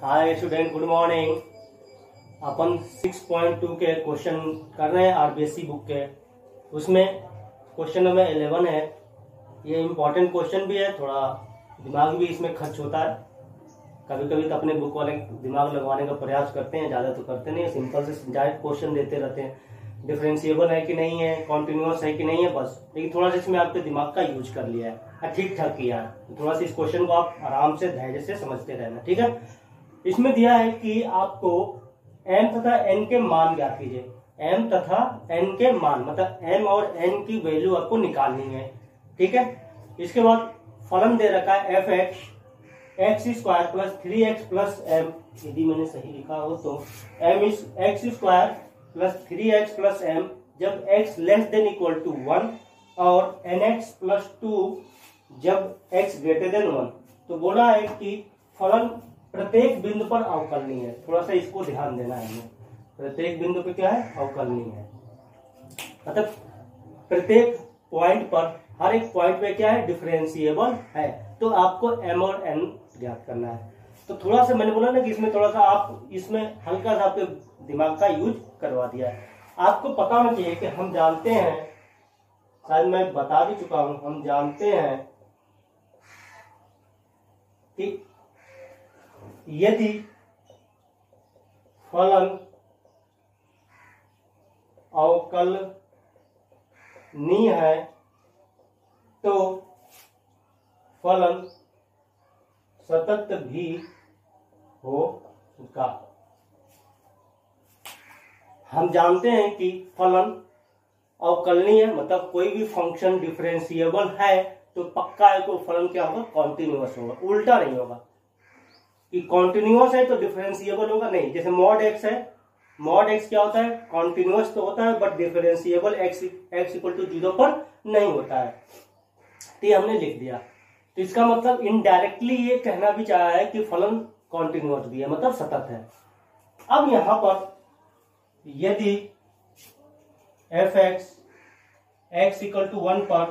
हाय student, good morning. अपन 6.2 के question कर रहे हैं आरबीएससी बुक के। उसमें क्वेश्चन नंबर 11 है। ये इम्पोर्टेंट क्वेश्चन भी है, थोड़ा दिमाग भी इसमें खर्च होता है। कभी कभी तो अपने बुक वाले दिमाग लगवाने का प्रयास करते हैं, ज़्यादा तो करते नहीं, सिंपल से डायरेक्ट क्वेश्चन देते रहते हैं। डिफरेंशिएबल है कि नहीं है, कॉन्टिन्यूअस है कि नहीं है, बस। लेकिन थोड़ा सा इसमें आपके दिमाग का यूज कर लिया है, ठीक ठाक किया है। थोड़ा सा इस क्वेश्चन को आप आराम से धैर्य से समझते रहना, ठीक है। इसमें दिया है कि आपको m तथा n के मान ज्ञात कीजिए। m तथा n के मान, मतलब m और n की वैल्यू आपको निकालनी है, ठीक है। इसके बाद फलन दे रखा है fx x square plus 3x plus m। यदि मैंने सही लिखा हो तो m is x square plus 3x plus m जब x less than equal to 1 और nx प्लस 2 जब x ग्रेटर देन 1। तो बोला है कि फलन प्रत्येक बिंदु पर अवकलनीय है। थोड़ा सा इसको ध्यान देना है हमें। प्रत्येक बिंदु पे क्या है? अवकलनीय है। मतलब प्रत्येक पॉइंट पर, हर एक पॉइंट पे क्या है? डिफरेंशिएबल है। तो आपको m और n ज्ञात करना है। तो थोड़ा सा मैंने बोला ना कि इसमें थोड़ा सा आप इसमें हल्का सा आपके दिमाग का यूज करवा दिया है। आपको पता होना चाहिए कि हम जानते हैं, शायद मैं बता भी चुका हूं, हम जानते हैं कि यदि फलन अवकलनीय है तो फलन सतत भी होगा। हम जानते हैं कि फलन अवकलनीय है, मतलब कोई भी फंक्शन डिफरेंशिएबल है तो पक्का है तो फलन क्या होगा? कॉन्टिन्यूअस होगा, उल्टा नहीं होगा कि कॉन्टिन्यूअस है तो डिफरेंशिएबल होगा, नहीं। जैसे मॉड एक्स है, मॉड एक्स क्या होता है? कॉन्टिन्यूअस तो होता है but differentiable x equal to 0 पर नहीं होता है। तो ये हमने लिख दिया। तो इसका मतलब इनडायरेक्टली ये कहना भी चाहा है कि फलन कॉन्टिन्यूअस भी है, मतलब सतत है। अब यहां पर यदि fx x इक्वल टू 1 पर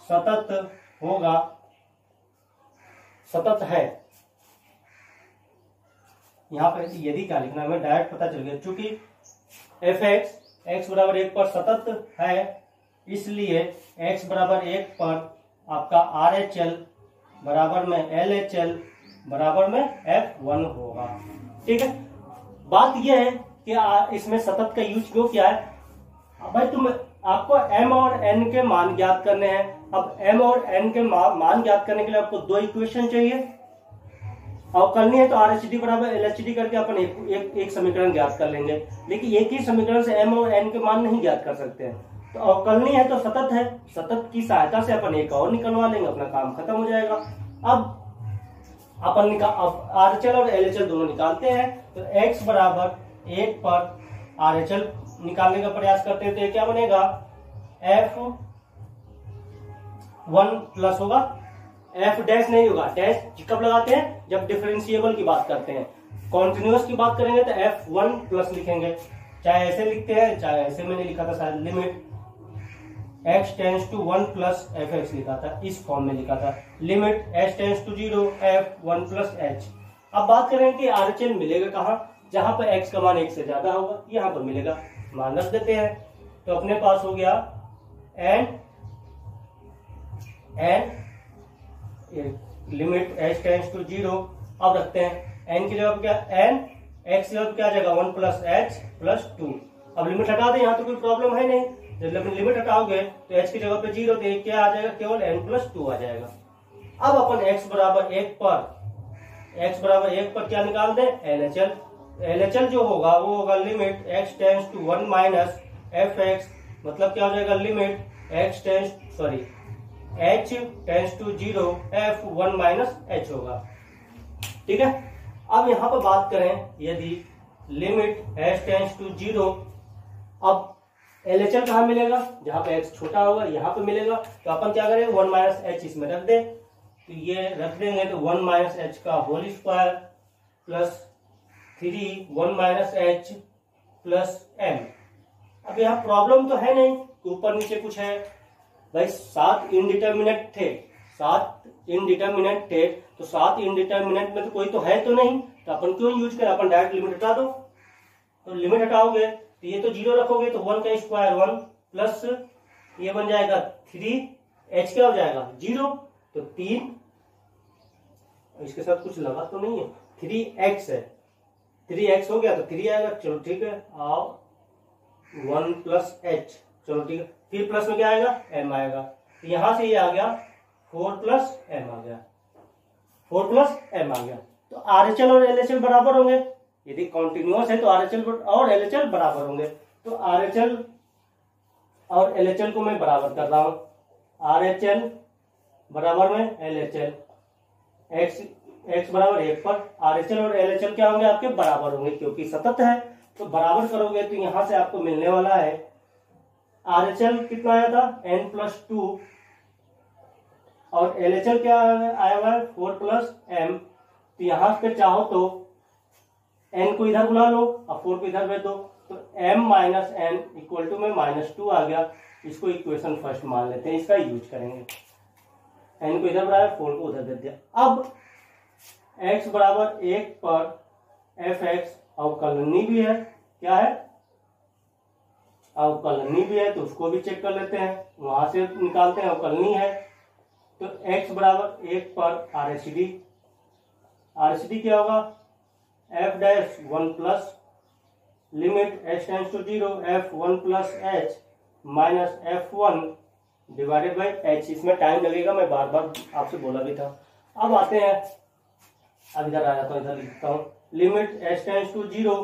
सतत होगा, सतत है, यहां पर यदि क्या लिखना है, हमें डायरेक्ट पता चल गया। चूंकि fx x बराबर 1 पर सतत है, इसलिए x बराबर 1 पर आपका RHL बराबर में LHL बराबर में F1 होगा, ठीक है। बात यह है कि इसमें सतत का यूज क्यों किया है? भाई आपको m और n के मान ज्ञात करने हैं। अब m और n के मान ज्ञात करने के लिए आपको दो इक्वेशन चाहिए। अवकलनीय है तो RHD बराबर LHD करके अपन एक समीकरण ज्ञात कर लेंगे। लेकिन एक ही समीकरण से m और n के मान नहीं ज्ञात कर सकते हैं। तो अवकलनीय है तो सतत है, सतत की सहायता से अपन एक और निकलवा लेंगे, अपना काम खत्म हो जाएगा। अब अपन RHL और LHL दोनों निकालते हैं। तो x बराबर 1 पर RHL निकालने का प्रयास करते हैं तो ये क्या बनेगा? F1 प्लस होगा, F डैश नहीं होगा। डैश कब लगाते हैं? जब डिफरेंशिएबल की बात करते हैं। कॉन्टिन्यूअस की बात करेंगे तो F1 प्लस लिखेंगे, चाहे ऐसे लिखते हैं चाहे ऐसे। मैंने लिखा था शायद limit x tends to 1 plus fx लिखा था, इस फॉर्म में लिखा था। Limit h tends to 0 F1 plus h। अब बात करें कि RHL मिलेगा कहाँ? जहां पर x का मान 1 से ज्यादा होगा, यहां पर मिलेगा। मान रख देते हैं तो अपने पास हो गया n limit h tends to 0। अब रखते हैं n की जगह क्या? n x की जगह क्या आ जाएगा? 1 प्लस h प्लस 2। अब लिमिट हटा दें, यहाँ तो कोई प्रॉब्लम है नहीं। जब लिमिट हटाओगे तो h की जगह पे 0 तो क्या आ जाएगा? केवल n प्लस 2 आ जाएगा। अब अपन x बराबर 1 पर क्या निकाल दें? LHL जो होगा वो होगा limit x tends to 1 minus fx, मतलब क्या हो जाएगा? Limit h tends to 0 F1 minus h होगा, ठीक है। अब यहां पर बात करें यदि लिमिट h टेंस टू 0, अब LHL कहां मिलेगा? जहां पे x छोटा होगा यहां पे मिलेगा। तो अपन क्या करें? 1 माइनस h इसमें रख दे। तो ये रख देंगे तो 1 माइनस h का whole square plus 1 minus h plus m। अब यहाँ प्रॉब्लम तो है नहीं, ऊपर नीचे कुछ है। भाई 7 इनडिटर्मिनेट थे, 7 इनडिटर्मिनेट थे, तो 7 इनडिटर्मिनेट में तो कोई तो है तो नहीं, तो अपन क्यों यूज करें, अपन डायरेक्ट लिमिट हटा दो। तो लिमिट हटाओगे तो ये तो 0 रखोगे तो 1 का स्क्वायर 1 प्लस ये बन जाएगा 3h क्या हो जाएगा 0, तो 3, इसके साथ कुछ लगा तो नहीं है, 3x है, 3x हो गया तो 3 आएगा, चलो ठीक है। आओ 1 प्लस h, चलो ठीक है, फिर प्लस में क्या आएगा m आएगा, तो यहां से ये आ गया 4 प्लस m आ गया, 4 प्लस m आ गया। तो RHL और LHL बराबर होंगे, यदि कॉन्टिन्यूअस है तो RHL और LHL बराबर होंगे। तो RHL और LHL को मैं बराबर कर रहा हूं, RHL बराबर में LHL, x बराबर 1 पर RHL और LHL क्या होंगे आपके बराबर होंगे, क्योंकि सतत है तो बराबर करोगे तो यहां से आपको मिलने वाला है RHL कितना आया था n+2 और LHL क्या आया हुआ है 4 प्लस m। तो यहां पे चाहो तो n को इधर बुला लो और 4 को इधर भेज दो, तो m minus n equal to में -2 आ गया। इसको इक्वेशन फर्स्ट मान लेते हैं, इसका यूज करेंगे। n को इधर बुलाया 4 को उधर दे दिया। अब x बराबर 1 पर fx अवकलनी भी है, क्या है अवकलनी भी है, तो उसको भी चेक कर लेते हैं, वहां से निकालते हैं, अवकलनी है। तो x बराबर 1 पर RHD क्या होगा f'1 plus limit h tends to 0 f1 plus h minus f1 divided by h। इसमें टाइम लगेगा, मैं बार बार आपसे बोला भी था। अब आते हैं, अब इधर आ जाता हूं, इधर लिखता हूं limit h tends to 0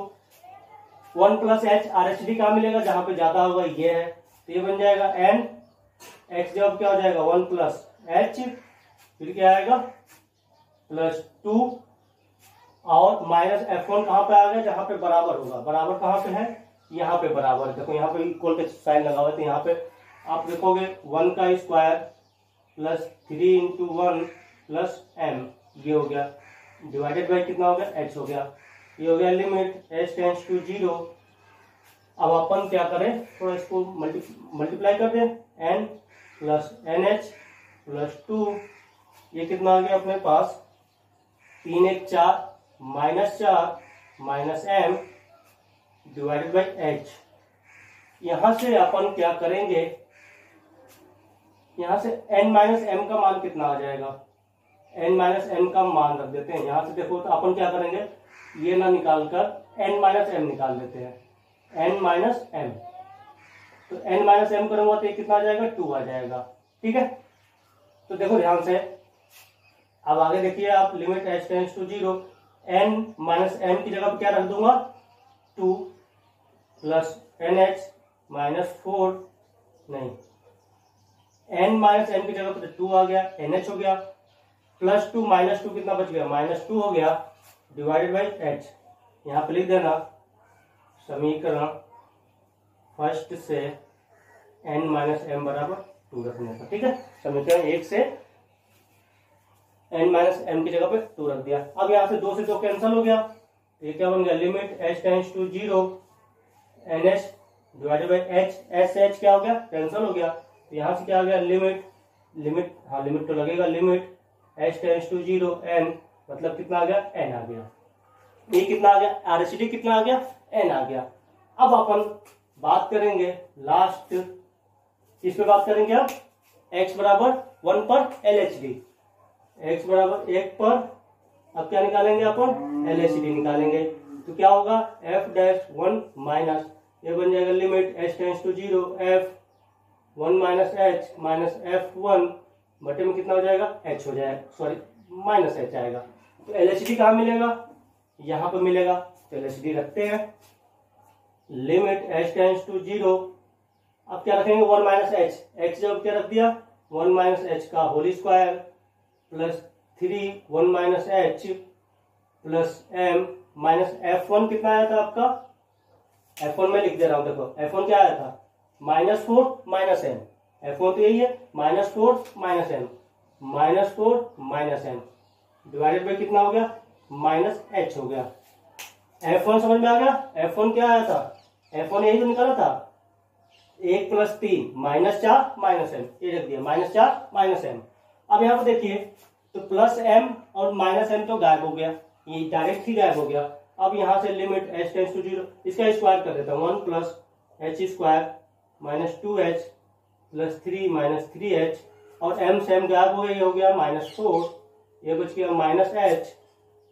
1 plus h RHD कहाँ मिलेगा जहां पे ज्यादा होगा ये है, तो ये बन जाएगा n x जब क्या हो जाएगा 1 प्लस h, फिर क्या आएगा +2 और माइनस f1 कहां पे आ गया जहां पे बराबर होगा, बराबर कहां पे है यहाँ पे बराबर, देखो यहाँ पे इक्वल के साइन लगा हुआ है, तो यहाँ पे आप देखोगे 1 का square plus 3 into 1 plus m, ये हो गया डिवाइडेड बाई कितना हो गया h हो गया, ये हो गया लिमिट h टेंड्स टू 0। अब अपन क्या करें, थोड़ा इसको मल्टीप्लाई कर दें, n प्लस nh प्लस 2, ये कितना आ गया अपने पास 3 1 4 -4 minus m divided by h। यहां से अपन क्या करेंगे, यहां से n माइनस m का मान कितना आ जाएगा, n माइनस m का मान रख देते हैं। यहां से देखो तो अपन क्या करेंगे, ये ना निकालकर n माइनस m निकाल लेते हैं, n माइनस m, तो n माइनस m करूंगा तो ये कितना आ जाएगा 2 आ जाएगा, ठीक है। तो देखो ध्यान से, अब आगे देखिए आप limit h tends to 0 n minus m की जगह पर क्या रख दूंगा 2 प्लस nh माइनस 4, नहीं n माइनस m की जगह पर 2 आ गया, nh हो गया, प्लस 2 माइनस 2 कितना बच गया -2 हो गया, डिवाइडेड बाई h। यहाँ पे लिख देना समीकरण फर्स्ट से n माइनस m बराबर 2 रखने का, ठीक है। समीकरण 1 से n माइनस m की जगह पे 2 रख दिया। अब यहाँ से 2 से 2 कैंसिल हो गया, ये क्या बन गया limit h tends to 0 nh divided by h, h क्या हो गया कैंसिल हो गया, तो यहाँ से क्या आ गया लिमिट हाँ लिमिट तो लगेगा, limit h tends to 0 n, मतलब कितना आ गया n आ गया, ये कितना आ गया RHD कितना आ गया n आ गया। अब अपन बात करेंगे लास्ट, किस पे बात करेंगे, अब x बराबर 1 पर LHD, x बराबर 1 पर अब क्या निकालेंगे अपन LHD निकालेंगे, तो क्या होगा f'1 माइनस, ये बन जाएगा limit h tends to 0 f1 minus h minus f1 बटे में कितना हो जाएगा h हो जाएगा, सॉरी माइनस h आएगा। तो LHD कहाँ मिलेगा, यहाँ पे मिलेगा, तो LHD रखते हैं, लिमिट h टेंड्स टू 0, अब क्या रखेंगे 1 माइनस h जब क्या रख दिया 1 माइनस h का whole square plus 3 1 minus h plus m minus f1 कितना आया था आपका, f1 में लिख दे रहा हूं, देखो f1 क्या आया था -4 माइनस m, f1 तो यही है -4 minus m, -4 minus m divided by कितना हो गया -h हो गया। f1 समझ में आ गया, f1 क्या आया था, f1 यही तो निकाला था 1 प्लस 3 -4 माइनस m, ये रख दिया -4 माइनस m। अब यहाँ पर देखिए तो प्लस एम और माइनस एम तो गायब हो गया, ये डायरेक्ट ही गायब हो गया। अब यहाँ से लिमिट एच टेंड्स टू 0, इसका स्क्वायर कर देता हूँ 1 plus H square minus 2h plus 3 minus 3h, और एम से एम गायब हो गया, ये हो गया -4, ये बच गया minus h,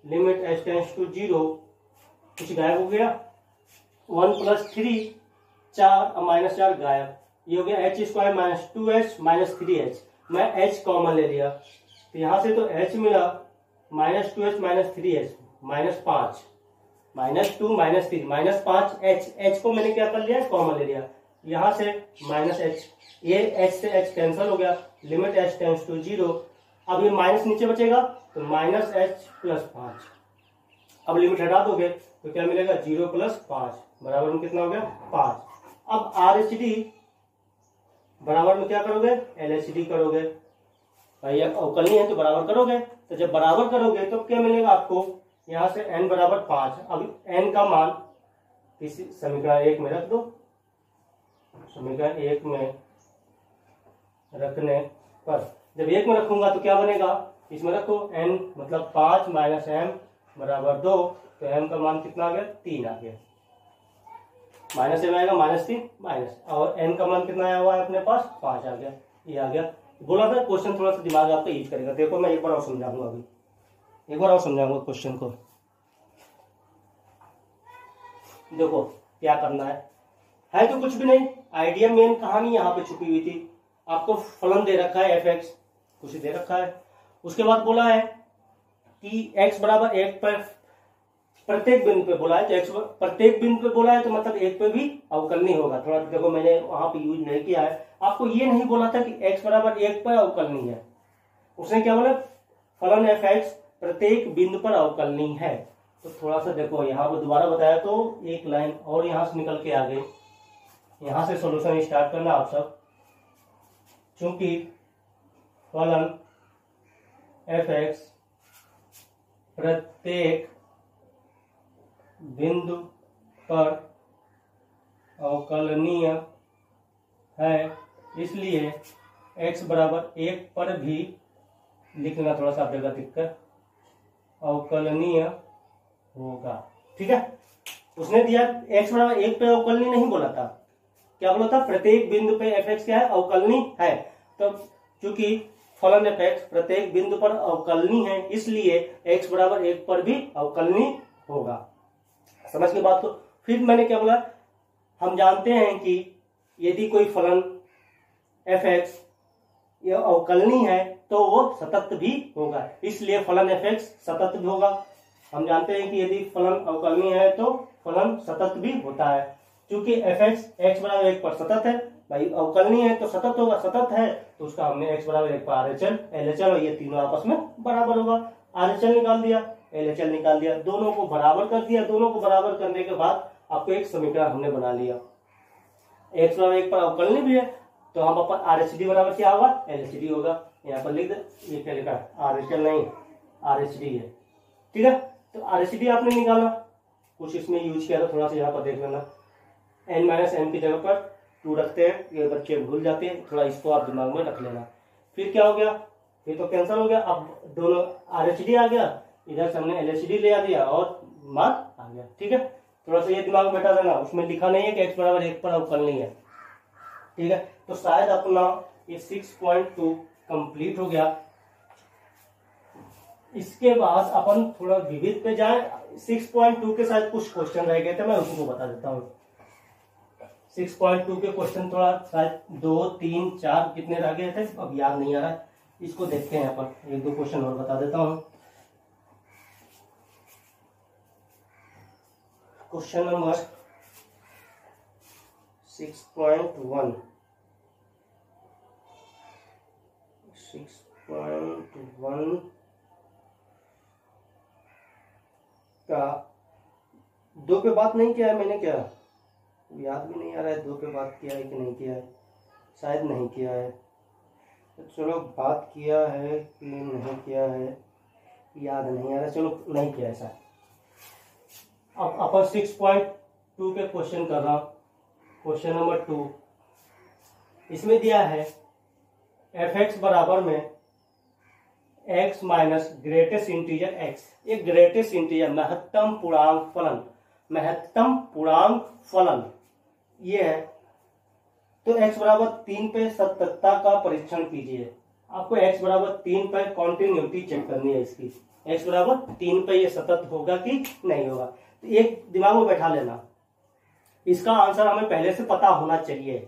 limit h tends to 0, कुछ गायब हो गया 1 प्लस 3 4 और माइनस 4 गायब, ये हो गया H square minus 2h minus 3h। मैं h कॉमन ले लिया तो यहां से तो h मिला minus 2h minus 3h -5 -2 -3 -5h, h को मैंने क्या कर लिया कॉमन ले लिया, यहां से माइनस h, ये h से h कैंसिल हो गया, लिमिट h टेंड्स टू 0। अब ये माइनस नीचे बचेगा तो माइनस h प्लस 5, अब लिमिट हटा दोगे तो क्या मिलेगा 0 प्लस 5 बराबर में कितना हो गया 5। अब RHD बराबर में क्या करोगे LHD करोगे, भाई अवकलनीय है तो बराबर करोगे, तो जब बराबर करोगे तो क्या मिलेगा आपको, यहां से n बराबर 5, अब n का मान इसी समीकरण 1 में रख दो, समीकरण 1 में रखने पर जब 1 में रखूंगा तो क्या बनेगा, इसमें रखो n मतलब 5 माइनस m बराबर 2, तो m का मान कितना आ गया 3 आ गया, माइनस m आएगा -3 माइनस, और n का मान कितना आया हुआ है अपने पास 5 आ गया, ये आ गया। बोला था क्वेश्चन थोड़ा सा दिमाग आपका यूज करेगा, देखो मैं एक बार और समझाऊंगा, अभी एक बार और समझाऊंगा क्वेश्चन को। देखो क्या करना है तो कुछ भी नहीं, आइडिया मेन कहानी यहाँ पे छुपी हुई थी। आपको फलन दे रखा है fx, कुछ दे रखा है, उसके बाद बोला है कि x बराबर 1 पर प्रत्येक बिंदु पे बोला है, तो x प्रत्येक बिंदु पे बोला है तो मतलब 1 पे भी अवकलनीय होगा। थोड़ा देखो मैंने वहां पे यूज नहीं किया है, आपको ये नहीं बोला था कि x बराबर 1 पर अवकलनीय है, उसने क्या बोला फलन fx प्रत्येक बिंदु पर अवकलनीय है। तो थोड़ा सा देखो यहाँ पर दोबारा बताया तो एक लाइन और यहाँ से निकल के आ गई, यहाँ से सॉल्यूशन स्टार्ट करना आप सब, चूंकि फलन fx प्रत्येक बिंदु पर अवकलनीय है, इसलिए x बराबर 1 पर भी लिखना थोड़ा सा आपका दिक्कत, अवकलनीय होगा। ठीक है, उसने दिया x बराबर 1 पे अवकलनीय नहीं बोला था, क्या बोला था प्रत्येक बिंदु पे fx क्या है अवकलनीय है। तो चूंकि फलन fx प्रत्येक बिंदु पर अवकलनीय है, इसलिए x बराबर 1 पर भी अवकलनीय होगा। समझ के बात को। फिर मैंने क्या बोला, हम जानते हैं कि यदि कोई फलन fx यह अवकलनीय है तो वो सतत भी होगा, इसलिए फलन fx सतत भी होगा। हम जानते हैं कि यदि फलन अवकलनीय है तो फलन सतत भी होता है, क्योंकि fx x बराबर 1 पर सतत है, भाई अवकलनीय है तो सतत होगा, सतत है तो उसका हमने x बराबर 1 पर RHL LHL और ये तीनों आपस में बराबर होगा। RHL निकाल दिया, LHL निकाल दिया, दोनों को बराबर कर दिया, दोनों को बराबर करने के बाद आपको एक समीकरण हमने बना लिया, x बराबर 1 पर अवकलनीय भी है तो हम अपन RHD बराबर क्या होगा LHD होगा। यहाँ पर लिख दे, ये क्या लिखा है RHL नहीं RHD है। ठीक है, तो RHD आपने निकाला, कुछ इसमें यूज किया था, थोड़ा सा यहाँ पर देख लेना, n माइनस m की जगह पर 2 रखते हैं, ये बच्चे भूल जाते हैं, थोड़ा इसको आप दिमाग में रख लेना। फिर क्या हो गया, फिर तो कैंसिल हो गया, अब दोनों RHD आ गया, इधर से हमने LHD ले आ दिया और मान आ गया। ठीक है, थोड़ा सा ये दिमाग में बैठा देना, उसमें लिखा नहीं है कि x बराबर 1 पर अवकलनीय है। ठीक है, तो शायद अपना ये 6.2 कंप्लीट हो गया। इसके बाद अपन थोड़ा विविध पे जाए, 6.2 के साथ कुछ क्वेश्चन रह गए थे, मैं उनको बता देता हूँ। 6.2 के क्वेश्चन थोड़ा शायद 2 3 4 कितने रह गए थे अब याद नहीं आ रहा है, इसको देखते हैं अपन, 1-2 क्वेश्चन और बता देता हूँ। क्वेश्चन नंबर 6.1 का 2 पे बात नहीं किया है मैंने, क्या याद भी नहीं आ रहा है 2 पे बात किया है कि नहीं किया है, शायद नहीं किया है, तो चलो बात किया है कि नहीं किया है याद नहीं आ रहा, चलो नहीं किया ऐसा। अब अपन 6.2 के क्वेश्चन कर रहा हूं, क्वेश्चन नंबर 2। इसमें दिया है fx बराबर में x minus greatest integer x, ये ग्रेटेस्ट इंटीजर महत्तम पूर्णांक फलन, महत्तम पूर्णांक फलन ये है। तो x बराबर 3 पे सततता का परीक्षण कीजिए। आपको x बराबर 3 पर कॉन्टिन्यूटी चेक करनी है इसकी, x बराबर 3 पे ये सतत होगा कि नहीं होगा। तो एक दिमाग में बैठा लेना, इसका आंसर हमें पहले से पता होना चाहिए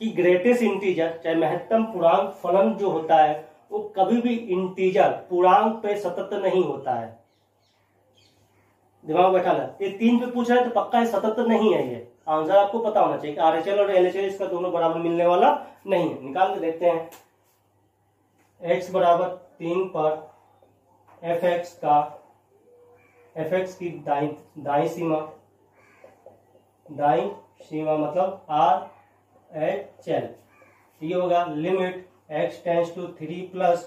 कि ग्रेटेस्ट इंटीजर चाहे महत्तम पूर्णांक फलन जो होता है वो कभी भी इंटीजर पूर्णांक पे सतत नहीं होता है। दिमाग बैठा लेना, ये 3 पे पूछ रहा है तो पक्का है सतत नहीं है, ये आंसर आपको पता होना चाहिए। RHL और LHL इसका दोनों बराबर मिलने वाला नहीं है। निकाल के देखते हैं। x बराबर 3 पर fx की दाई सीमा मतलब RHL, ये होगा limit x tends to 3 plus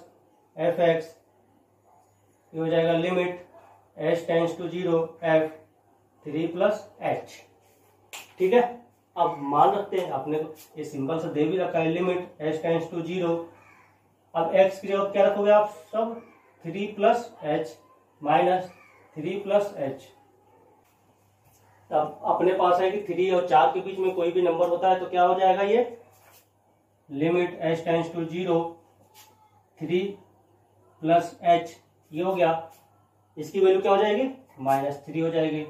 fx, ये हो जाएगा limit h tends to 0 f 3 plus h। ठीक है, अब मान रखते हैं, आपने ये सिंपल से दे भी रखा है लिमिट h टेंस टू 0। अब x की जगह क्या रखोगे आप, सब 3 plus h minus 3 plus h। तब अपने पास है कि 3 और 4 के बीच में कोई भी नंबर होता है तो क्या हो जाएगा, ये limit h tends to 0 3 plus h, ये हो गया। इसकी वैल्यू क्या हो जाएगी, -3 हो जाएगी।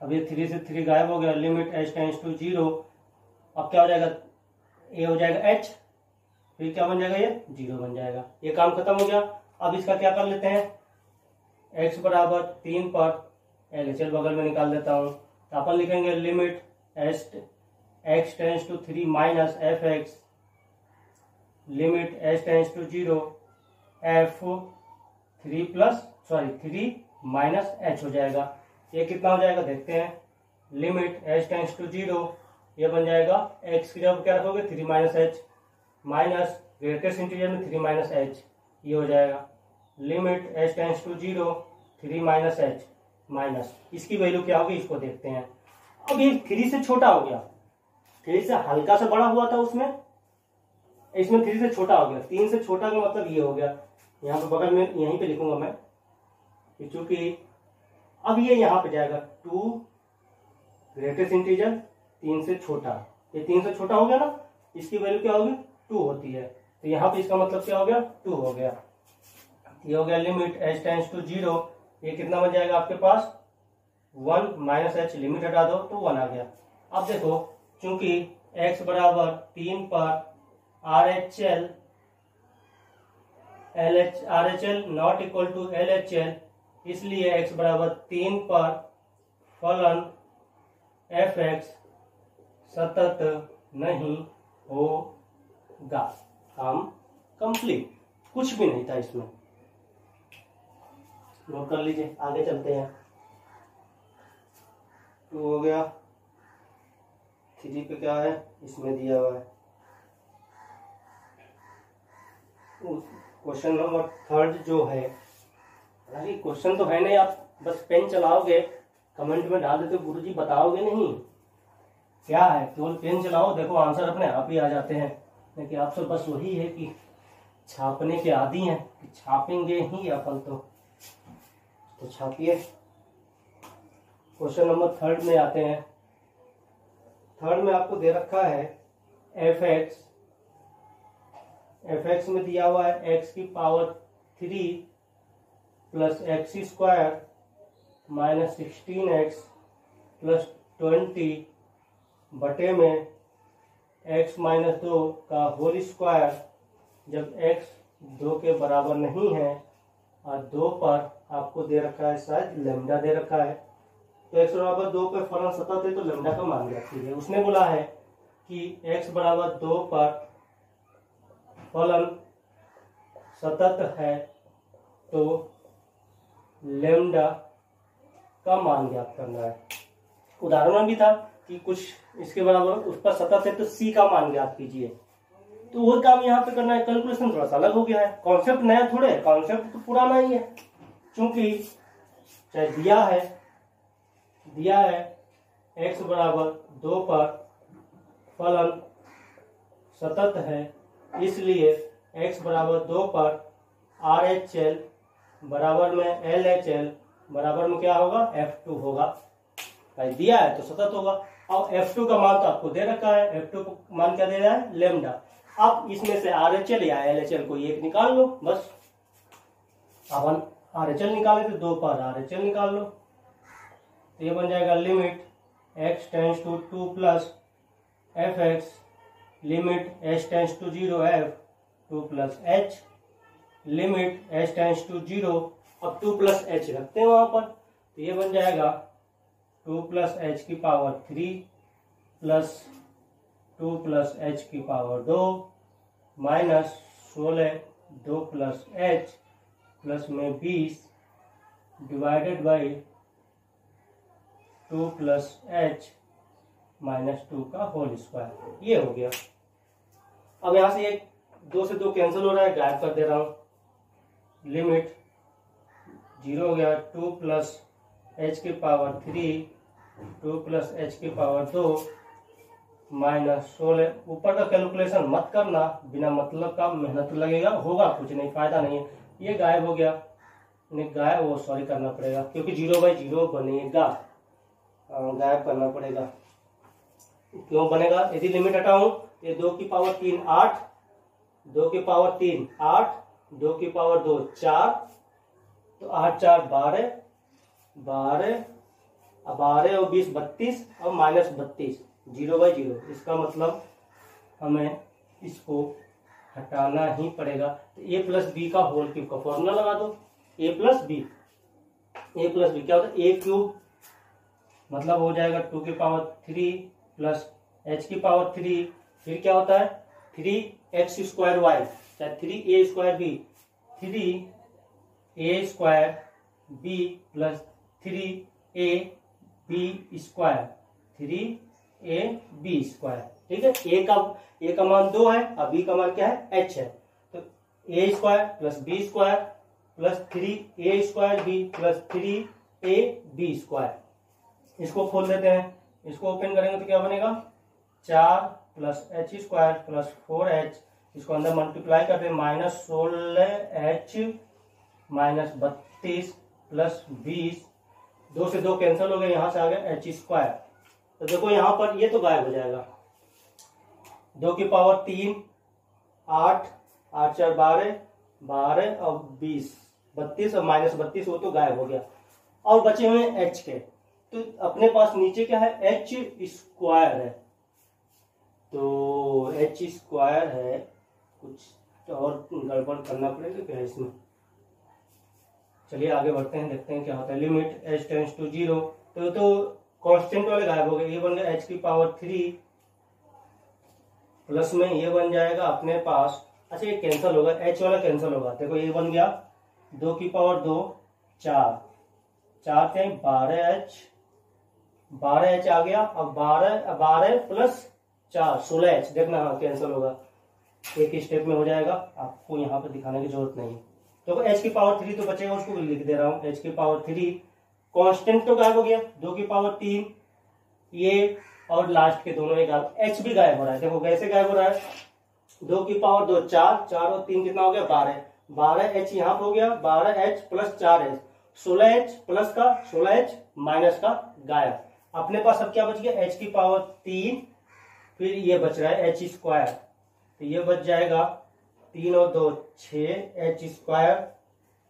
अब ये 3 से 3 गायब हो गया, लिमिट h टेंस टू 0। अब क्या हो जाएगा, ये हो जाएगा h, फिर क्या बन जाएगा, ये 0 बन जाएगा। ये काम खत्म हो गया। अब इसका क्या कर लेते हैं, x बराबर 3 पर LHL बगल में निकाल देता हूं। तो अपन लिखेंगे limit x tends to 3 minus fx, limit h tends to 0 f 3 minus h हो जाएगा। ये कितना हो जाएगा देखते हैं, लिमिट h टेंस टू 0, ये बन जाएगा x की जगह क्या रखोगे 3 minus h, minus greatest integer में 3 माइनस h, ये हो जाएगा limit h tends to 0 3 minus h minus, इसकी वैल्यू क्या होगी इसको देखते हैं। अब ये 3 से छोटा हो गया, 3 से हल्का सा बड़ा हुआ था उसमें, इसमें 3 से छोटा हो गया। 3 से छोटा का मतलब ये हो गया, यहाँ पे बगल में यहीं पे लिखूंगा मैं, क्योंकि अब ये यहाँ पे जाएगा 2 ग्रेटेस्ट इंटीजर 3 से छोटा, ये 3 से छोटा हो गया ना, इसकी वैल्यू क्या होगी 2 होती है। तो यहाँ पे इसका मतलब क्या हो गया, 2 हो गया। ये हो गया लिमिट h टेंस टू 0, ये कितना बन जाएगा आपके पास 1 माइनस h, लिमिट हटा दो तो 1 आ गया। अब देखो चूंकि x बराबर 3 पर RHL not equal to LHL, इसलिए x बराबर 3 पर फलन fx सतत नहीं होगा। काम कंप्लीट, कुछ भी नहीं था इसमें, नोट कर लीजिए। आगे चलते हैं। 2 हो गया, 3 पे क्या है इसमें दिया हुआ है। क्वेश्चन नंबर 3 जो है, अरे क्वेश्चन तो है नहीं, आप बस पेन चलाओगे, कमेंट में डाल देते गुरुजी बताओगे नहीं क्या है, केवल पेन चलाओ, देखो आंसर अपने आप ही आ जाते हैं। लेकिन आप सब बस वही है कि छापने के आदी हैं कि छापेंगे ही अपन, तो छापिए। क्वेश्चन नंबर 3 में आते हैं। 3 में आपको दे रखा है fx में दिया हुआ है x की power 3 plus x square minus 16x plus 20 बटे में x माइनस 2 का होल स्क्वायर, जब x 2 के बराबर नहीं है और 2 पर आपको दे रखा है शायद लैम्डा दे रखा है, तो x बराबर 2 पे फलन सतत है तो लैम्डा का मान रखिए। उसने बोला है कि x बराबर 2 पर फलन सतत है तो लैम्डा का मान ज्ञात करना है। उदाहरण भी था कि कुछ इसके बराबर उस पर सतत है तो c का मान ज्ञात कीजिए, तो वो काम यहाँ पे करना है। कैलकुलेशन थोड़ा सा अलग हो गया है, कॉन्सेप्ट नया थोड़े, कॉन्सेप्ट तो पुराना ही है। चूंकि चाहे दिया है x बराबर 2 पर फलन सतत है, इसलिए x बराबर 2 पर RHL बराबर में LHL बराबर में क्या होगा, F2 होगा। भाई दिया है तो सतत होगा। अब F2 का मान तो आपको दे रखा है, F2 का मान क्या दे रहा है, लेमडा। अब इसमें से RHL या LHL को एक निकाल लो बस। अपन RHL निकाले थे, 2 पर RHL निकाल लो, तो ये बन जाएगा limit x tends to 2 plus fx limit h tends to 0 f 2 plus h limit h tends to 0। अब 2 प्लस h रखते हैं वहां पर, तो ये बन जाएगा 2 प्लस h की पावर 3 प्लस 2 प्लस h की power 2 minus 16 2 plus h plus में 20 divided by 2 plus h minus 2 का होल स्क्वायर। ये हो गया। अब यहां से एक 2 से 2 कैंसिल हो रहा है, गायब कर दे रहा हूं। लिमिट 0 हो गया, 2 प्लस h की पावर 3 2 प्लस h की पावर 2 माइनस 16। ऊपर का कैलकुलेशन मत करना, बिना मतलब का मेहनत लगेगा, होगा कुछ नहीं, फायदा नहीं है। ये गायब हो गया, गायब वो सॉरी करना पड़ेगा क्योंकि 0/0 बनेगा, गायब करना पड़ेगा। क्यों बनेगा, यदि लिमिट हटाऊं, ये 2 की पावर 3 8, 2 की पावर 3 8, 2 की पावर 2 4, तो 8 4 12 12, 12 और 20 32 और माइनस 32 0/0। इसका मतलब हमें इसको हटाना ही पड़ेगा। तो a प्लस बी का होल क्यूब का फॉर्मूला लगा दो, a प्लस बी क्या होता है, a क्यूब मतलब हो जाएगा 2 की पावर 3 प्लस h की पावर 3, फिर क्या होता है 3x स्क्वायर y चाहे 3a square b, 3a square b plus 3a b square 3ab square. ठीक है, a का मान 2 है, अब b का मान क्या है, h है। तो a square plus b square plus 3a square b plus 3ab square. इसको खोल देते हैं, इसको ओपन करेंगे तो क्या बनेगा, 4 plus h square plus 4h, इसको अंदर मल्टीप्लाई करते हैं, माइनस 16h माइनस 32 प्लस 20, 2 से 2 कैंसिल हो गए, यहां से आ गया h स्क्वायर। तो देखो यहां पर ये तो गायब हो जाएगा, 2 की पावर 3 8 8 4 12 12 और 20 32 और माइनस 32, वो तो गायब हो गया। और बचे हुए h के, तो अपने पास नीचे क्या है, h स्क्वायर है, तो h स्क्वायर है, कुछ और गड़बड़ करना पड़ेगा क्या इसमें। चलिए आगे बढ़ते हैं, देखते हैं क्या होता है। लिमिट h टेंस टू 0, तो कांस्टेंट वाले गायब हो गए, ये बन गया h की पावर 3 प्लस में ये बन जाएगा अपने पास, अच्छा ये कैंसिल होगा, h वाला कैंसिल होगा, देखो ये बन गया 2 की पावर 2 4 4 थे 12h आ गया। अब 12 प्लस 4 16h, देखना हाँ कैंसिल होगा, एक ही स्टेप में हो जाएगा, आपको यहाँ पे दिखाने की जरूरत नहीं है। तो h की पावर 3 तो बचेगा, उसको लिख दे रहा हूँ, h की पावर 3 कांस्टेंट तो गायब हो गया, 2 की पावर 3 ये और लास्ट के दोनों एक h भी गायब हो रहा है। देखो कैसे गायब हो रहा है, 2 की पावर 2 4 4 और 3 कितना हो गया 12 12h यहाँ पे हो गया, 12h plus 4h 16h plus का 16h माइनस का गायब। अपने पास अब क्या बच गया, h की पावर 3, फिर ये बच रहा है h स्क्वायर, तो ये बच जाएगा 3 और 2 6h स्क्वायर,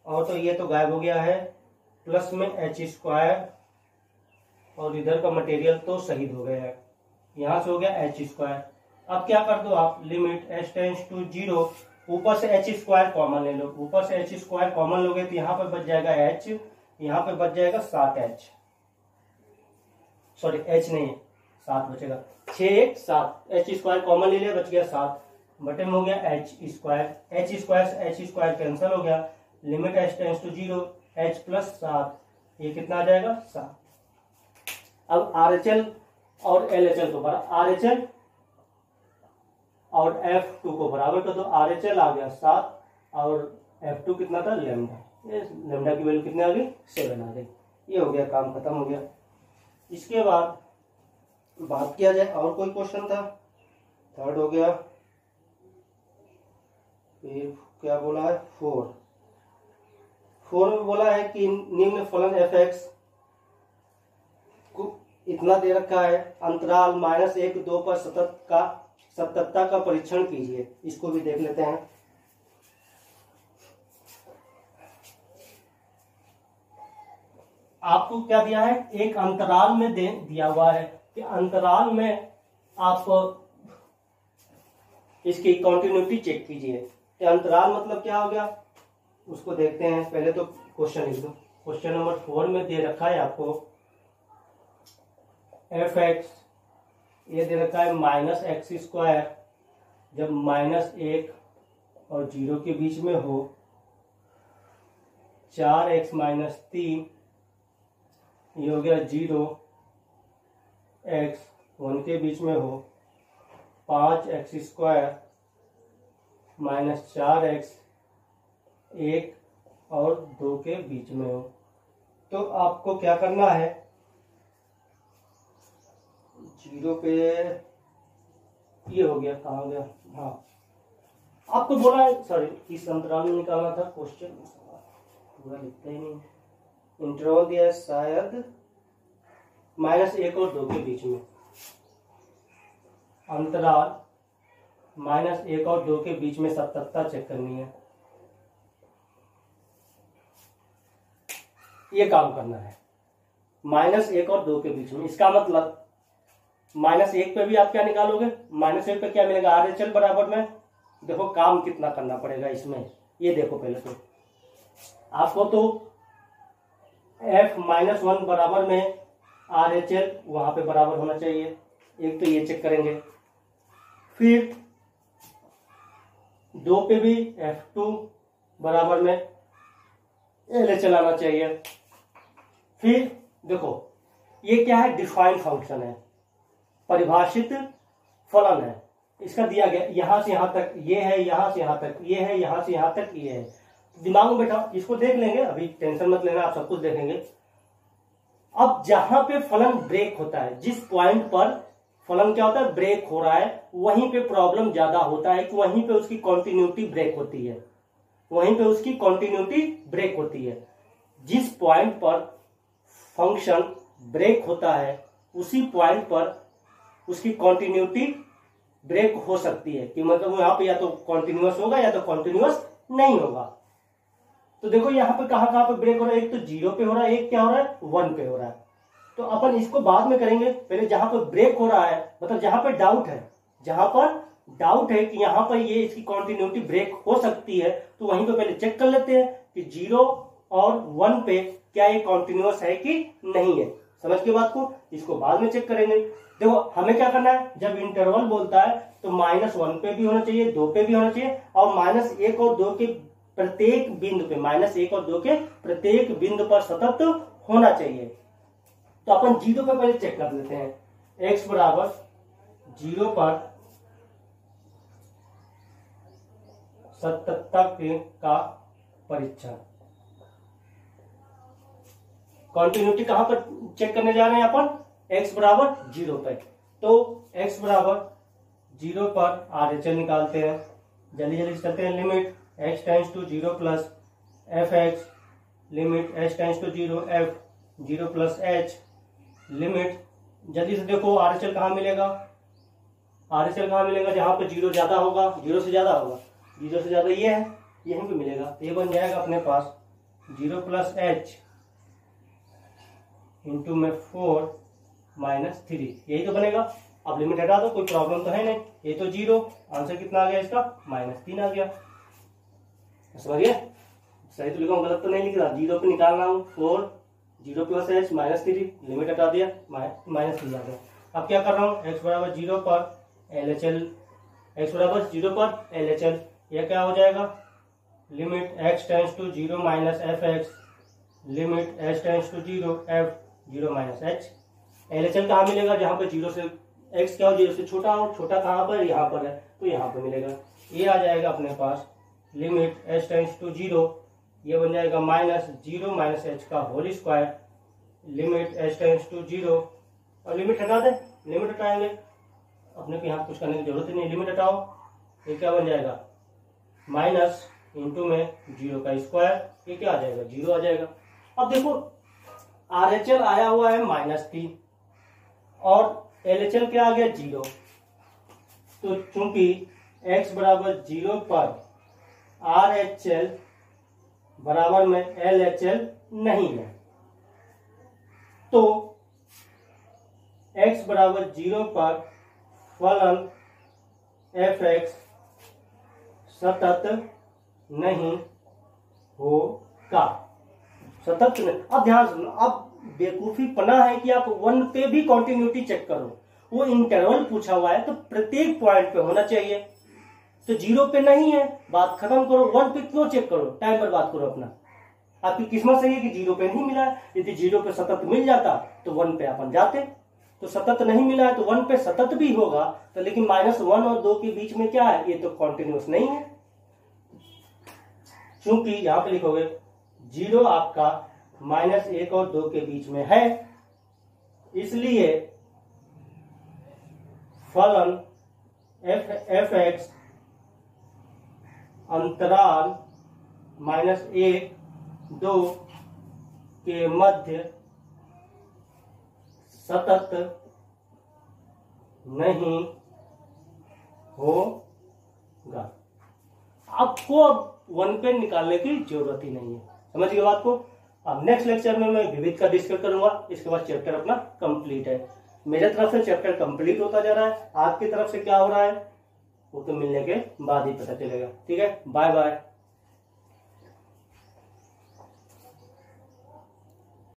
और तो ये तो गायब हो गया है, प्लस में h स्क्वायर, और इधर का मटेरियल तो शहीद हो गया है, यहां से हो गया h स्क्वायर। अब क्या कर दो आप, लिमिट h टेंस टू 0, ऊपर से h स्क्वायर कॉमन ले लो, ऊपर से h स्क्वायर कॉमन लोगे तो यहाँ पर बच जाएगा h, यहाँ पे बच जाएगा 7h, सॉरी h नहीं 7 बचेगा, 6 7, h स्क्वायर कॉमन ले लिया, बच गया 7, बटे में हो गया h स्क्वायर, h स्क्वायर से h स्क्वायर कैंसिल हो गया, limit h tends to 0 h plus 7, ये कितना आ जाएगा 7। अब RHL और LHL को RHL और F2 को बराबर कर दो, RHL आ गया 7 और F2 कितना था लेमडा, ये लेमडा की वैल्यू कितनी आ गई 7 आ गई। ये हो गया, काम खत्म हो गया। इसके बाद बात किया जाए, और कोई क्वेश्चन था, थर्ड हो गया, फिर क्या बोला है 4, 4 में बोला है कि निम्न फलन एफ एक्स को इतना दे रखा है, अंतराल -1 2 पर सततता का परीक्षण कीजिए। इसको भी देख लेते हैं। आपको क्या दिया है, एक अंतराल में दिया हुआ है कि अंतराल में आप इसकी कॉन्टिन्यूटी चेक कीजिए। तो अंतराल मतलब क्या हो गया, उसको देखते हैं। पहले तो क्वेश्चन लिख दो। क्वेश्चन नंबर 4 में दे रखा है आपको एफ एक्स, ये दे रखा है -x², जब -1 और 0 के बीच में हो, 4x - 3, ये हो गया 0, x 1 के बीच में हो, 5x² -4x 1 और 2 के बीच में हो। तो आपको क्या करना है, 0 पे ये हो गया, कहाँ हो गया, हाँ आपको बोला है, सॉरी इस अंतराल में निकालना था। क्वेश्चन पूरा लिखता ही नहीं, इंटरवल दिया है शायद -1 और 2 के बीच में, अंतराल -1 और 2 के बीच में सततता चेक करनी है। ये काम करना है -1 और 2 के बीच में। इसका मतलब -1 पे भी आप क्या निकालोगे, -1 पे क्या मिलेगा, RHL बराबर में, देखो काम कितना करना पड़ेगा इसमें। ये देखो पहले तो आपको तो f-1 बराबर में RHL वहां पे बराबर होना चाहिए। एक तो ये चेक करेंगे, फिर 2 पे भी F2 बराबर में LHL आना चाहिए। फिर देखो ये क्या है, डिफाइंड फंक्शन है, परिभाषित फलन है। इसका दिया गया यहां से यहां तक ये है, यहां से यहां तक ये है, यहां से यहां तक ये है। दिमाग में बैठा, इसको देख लेंगे, अभी टेंशन मत लेना, आप सब कुछ देखेंगे। अब जहां पे फलन ब्रेक होता है, जिस पॉइंट पर फलन क्या होता है, ब्रेक हो रहा है, वहीं पे प्रॉब्लम ज्यादा होता है कि वहीं पे उसकी कॉन्टिन्यूटी ब्रेक होती है, वहीं पे उसकी कॉन्टिन्यूटी ब्रेक होती है। जिस पॉइंट पर फंक्शन ब्रेक होता है उसी पॉइंट पर उसकी कॉन्टिन्यूटी ब्रेक हो सकती है, कि मतलब यहाँ पे या तो कॉन्टिन्यूअस होगा या तो कॉन्टिन्यूअस नहीं होगा। तो देखो यहाँ पे कहाँ पे ब्रेक हो रहा है, एक तो 0 पे हो रहा है, एक क्या हो रहा है, 1 पे हो रहा है। तो अपन इसको बाद में करेंगे, पहले जहां पर ब्रेक हो रहा है, मतलब जहां पर डाउट है, जहां पर डाउट है कि यहाँ पर ये इसकी कॉन्टिन्यूटी ब्रेक हो सकती है, तो वहीं पे पहले चेक कर लेते हैं कि 0 और 1 पे क्या ये कॉन्टिन्यूअस है कि नहीं है। समझ के बात को, इसको बाद में चेक करेंगे। देखो हमें क्या करना है, जब इंटरवल बोलता है तो -1 पे भी होना चाहिए, 2 पे भी होना चाहिए, और -1 और 2 के प्रत्येक बिंदु पे, -1 और 2 के प्रत्येक बिंदु पर सतत होना चाहिए। तो अपन 0 पे पहले चेक कर लेते हैं। x बराबर 0 पर सततता का परीक्षण, कॉन्टिन्यूटी कहां पर चेक करने जा रहे हैं अपन, x बराबर 0 पे। तो x बराबर 0 पर RHL निकालते हैं, जल्दी जल्दी चलते हैं। Limit x tends to 0 plus f x, limit h tends to 0 f 0 plus h, limit जल्दी से देखो RHL कहाँ मिलेगा, RHL कहाँ मिलेगा, जहां पे 0 ज्यादा होगा, 0 से ज्यादा होगा, 0 से ज्यादा ये है, यहीं पे मिलेगा। ये बन जाएगा अपने पास 0 प्लस h इंटू में 4 माइनस 3, यही तो बनेगा। अब लिमिट हटा दो, कोई प्रॉब्लम तो है नहीं। ये तो 0, आंसर कितना आ गया इसका, -3 आ गया। समझिए, सही तो लिखा हूं, गलत तो नहीं लिख रहा। 0 पे निकालना हूं 4, 0 प्लस h -3, लिमिट हटा दिया, -3 आ गया। अब क्या कर रहा हूं, x बराबर 0 पर LHL, x बराबर 0 पर LHL, यह क्या हो जाएगा, limit x tends to 0 minus f x, limit h tends to 0 f 0 minus h। LHL कहाँ मिलेगा, जहां पे 0 से x क्या हो, 0 से छोटा हो, छोटा कहां पर, यहाँ पर है, तो यहाँ पे मिलेगा। ये आ जाएगा अपने पास, लिमिट h टेंड्स टू 0, ये बन जाएगा -0 माइनस h का whole square, limit h tends to 0, और लिमिट हटा दे, लिमिट हटाएंगे, अपने को यहाँ कुछ करने की जरूरत ही नहीं। लिमिट हटाओ, ये क्या बन जाएगा, माइनस इंटू में 0 का स्क्वायर ये क्या आ जाएगा, 0 आ जाएगा। अब देखो RHL आया हुआ है -3 और LHL क्या आ गया 0। तो चूंकि x बराबर 0 पर RHL बराबर में LHL नहीं है, तो x बराबर 0 पर फलन fx सतत नहीं होगा, सतत नहीं। अब ध्यान सुनो, अब बेवकूफी पना है कि आप 1 पे भी कॉन्टिन्यूटी चेक करो। वो इंटरवल पूछा हुआ है तो प्रत्येक पॉइंट पे होना चाहिए, तो 0 पे नहीं है, बात खत्म करो। 1 पे क्यों चेक करो, टाइम पर बात करो अपना। आपकी किस्मत सही है कि 0 पे नहीं मिला है, यदि 0 पे सतत मिल जाता तो 1 पे अपन जाते। तो सतत नहीं मिला है तो 1 पे सतत भी होगा, तो लेकिन -1 और 2 के बीच में क्या है, ये तो कॉन्टिन्यूस नहीं है। चूंकि यहां पे लिखोगे 0 आपका -1 और 2 के बीच में है, इसलिए फलन fx अंतराल -1 2 के मध्य सतत नहीं होगा। आपको अब 1 पे निकालने की जरूरत ही नहीं है, समझ गए बात को। अब नेक्स्ट लेक्चर में मैं विविध का डिस्कस करूंगा, इसके बाद चैप्टर अपना कंप्लीट है। मेरे तरफ से चैप्टर कंप्लीट होता जा रहा है, आपकी तरफ से क्या हो रहा है वो तो मिलने के बाद ही पता चलेगा। ठीक है, बाय बाय।